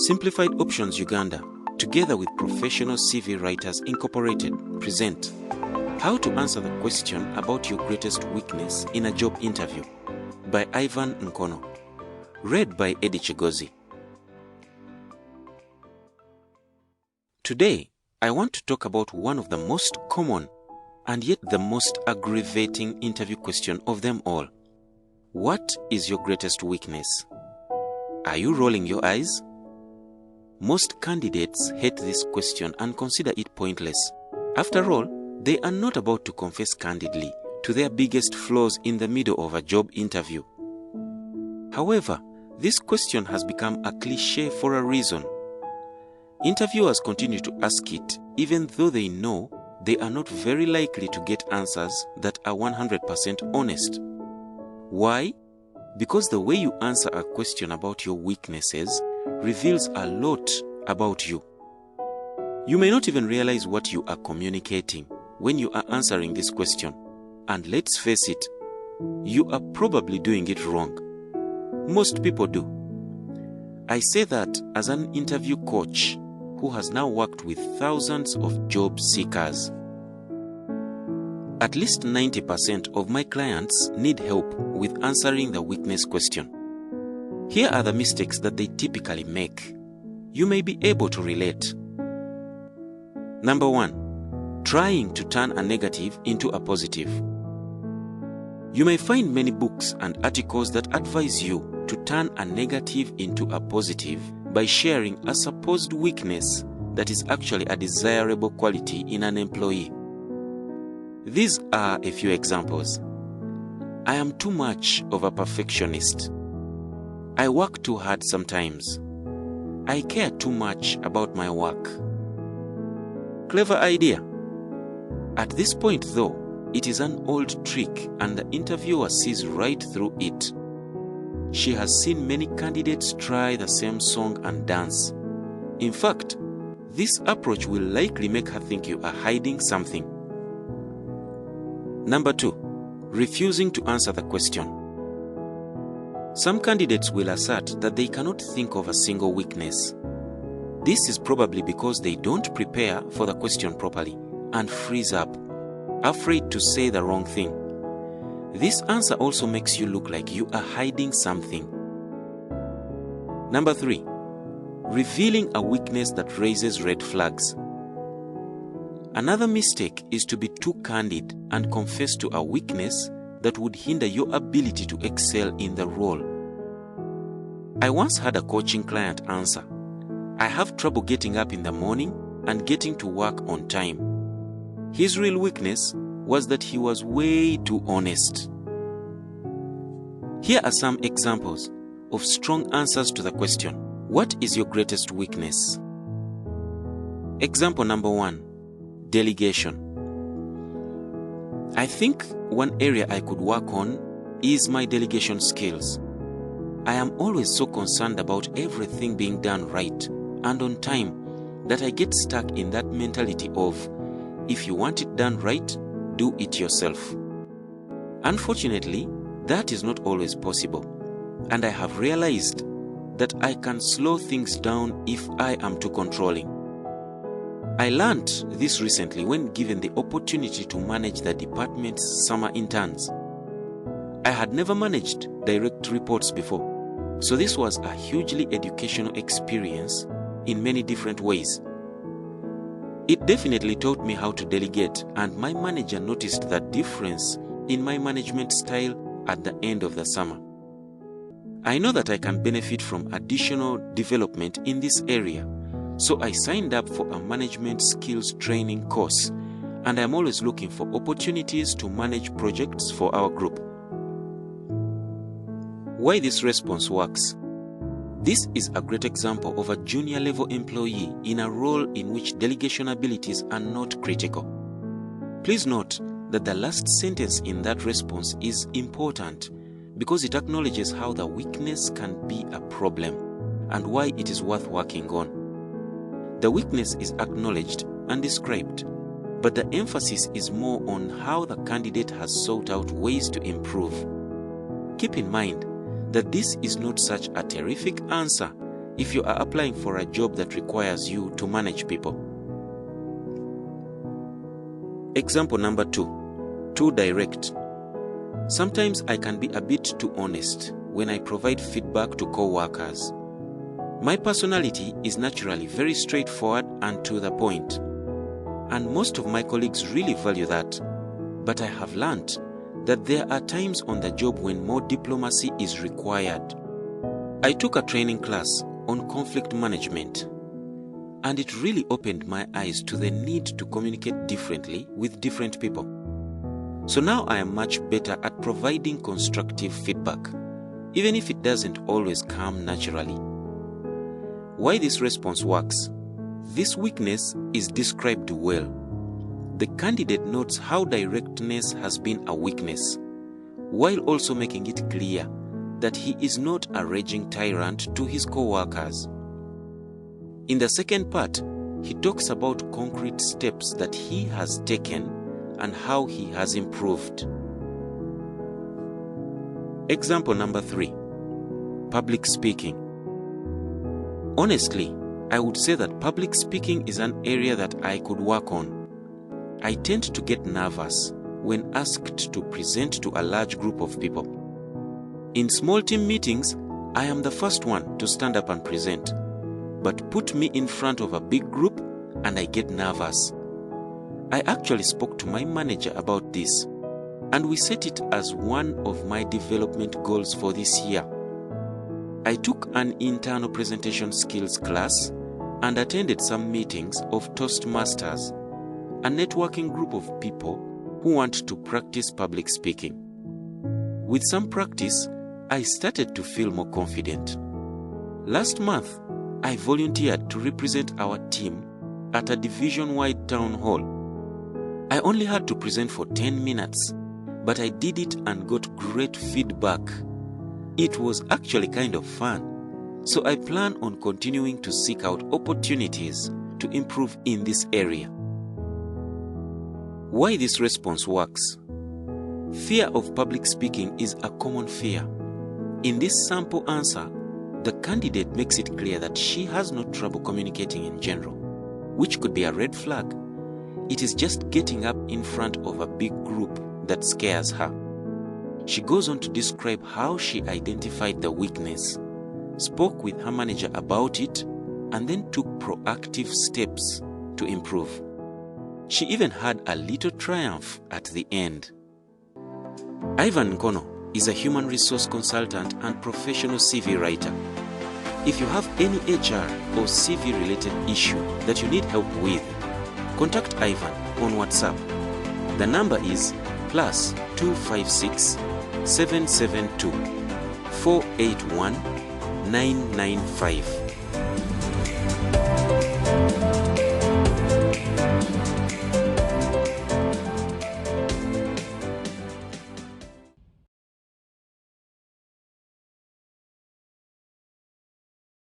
Simplified Options Uganda, together with Professional CV Writers Incorporated, present How to Answer the Question About Your Greatest Weakness in a Job Interview by Ivan Nkono. Read by Eddie Chigozi. Today, I want to talk about one of the most common and yet the most aggravating interview question of them all. What is your greatest weakness? Are you rolling your eyes? Most candidates hate this question and consider it pointless. After all, they are not about to confess candidly to their biggest flaws in the middle of a job interview. However, this question has become a cliché for a reason. Interviewers continue to ask it even though they know they are not very likely to get answers that are 100% honest. Why? Because the way you answer a question about your weaknesses reveals a lot about you. You may not even realize what you are communicating when you are answering this question. And let's face it, you are probably doing it wrong. Most people do. I say that as an interview coach who has now worked with thousands of job seekers. At least 90% of my clients need help with answering the weakness question. Here are the mistakes that they typically make. You may be able to relate. Number 1, trying to turn a negative into a positive. You may find many books and articles that advise you to turn a negative into a positive by sharing a supposed weakness that is actually a desirable quality in an employee. These are a few examples. I am too much of a perfectionist. I work too hard sometimes. I care too much about my work. Clever idea. At this point though, it is an old trick and the interviewer sees right through it. She has seen many candidates try the same song and dance. In fact, this approach will likely make her think you are hiding something. Number 2, refusing to answer the question. Some candidates will assert that they cannot think of a single weakness. This is probably because they don't prepare for the question properly and freeze up, afraid to say the wrong thing. This answer also makes you look like you are hiding something. Number 3, revealing a weakness that raises red flags. Another mistake is to be too candid and confess to a weakness that would hinder your ability to excel in the role. I once had a coaching client answer, "I have trouble getting up in the morning and getting to work on time." His real weakness was that he was way too honest. Here are some examples of strong answers to the question, what is your greatest weakness? Example number 1, delegation. I think one area I could work on is my delegation skills. I am always so concerned about everything being done right and on time that I get stuck in that mentality of, if you want it done right, do it yourself. Unfortunately, that is not always possible, and I have realized that I can slow things down if I am too controlling. I learned this recently when given the opportunity to manage the department's summer interns. I had never managed direct reports before, so this was a hugely educational experience in many different ways. It definitely taught me how to delegate, and my manager noticed the difference in my management style at the end of the summer. I know that I can benefit from additional development in this area, so I signed up for a management skills training course, and I'm always looking for opportunities to manage projects for our group. Why this response works? This is a great example of a junior level employee in a role in which delegation abilities are not critical. Please note that the last sentence in that response is important because it acknowledges how the weakness can be a problem and why it is worth working on. The weakness is acknowledged and described, but the emphasis is more on how the candidate has sought out ways to improve. Keep in mind that this is not such a terrific answer if you are applying for a job that requires you to manage people. Example number 2, too direct. Sometimes I can be a bit too honest when I provide feedback to co-workers. My personality is naturally very straightforward and to the point, and most of my colleagues really value that. But I have learned that there are times on the job when more diplomacy is required. I took a training class on conflict management, and it really opened my eyes to the need to communicate differently with different people. So now I am much better at providing constructive feedback, even if it doesn't always come naturally. Why this response works? This weakness is described well. The candidate notes how directness has been a weakness, while also making it clear that he is not a raging tyrant to his co-workers. In the second part, he talks about concrete steps that he has taken and how he has improved. Example number 3, public speaking. Honestly, I would say that public speaking is an area that I could work on. I tend to get nervous when asked to present to a large group of people. In small team meetings, I am the first one to stand up and present. But put me in front of a big group and I get nervous. I actually spoke to my manager about this, and we set it as one of my development goals for this year. I took an internal presentation skills class and attended some meetings of Toastmasters, a networking group of people who want to practice public speaking. With some practice, I started to feel more confident. Last month, I volunteered to represent our team at a division-wide town hall. I only had to present for 10 minutes, but I did it and got great feedback. It was actually kind of fun, so I plan on continuing to seek out opportunities to improve in this area. Why this response works? Fear of public speaking is a common fear. In this sample answer, the candidate makes it clear that she has no trouble communicating in general, which could be a red flag. It is just getting up in front of a big group that scares her. She goes on to describe how she identified the weakness, spoke with her manager about it, and then took proactive steps to improve. She even had a little triumph at the end. Ivan Nkono is a human resource consultant and professional CV writer. If you have any HR or CV related issue that you need help with, contact Ivan on WhatsApp. The number is +256 772 481 995.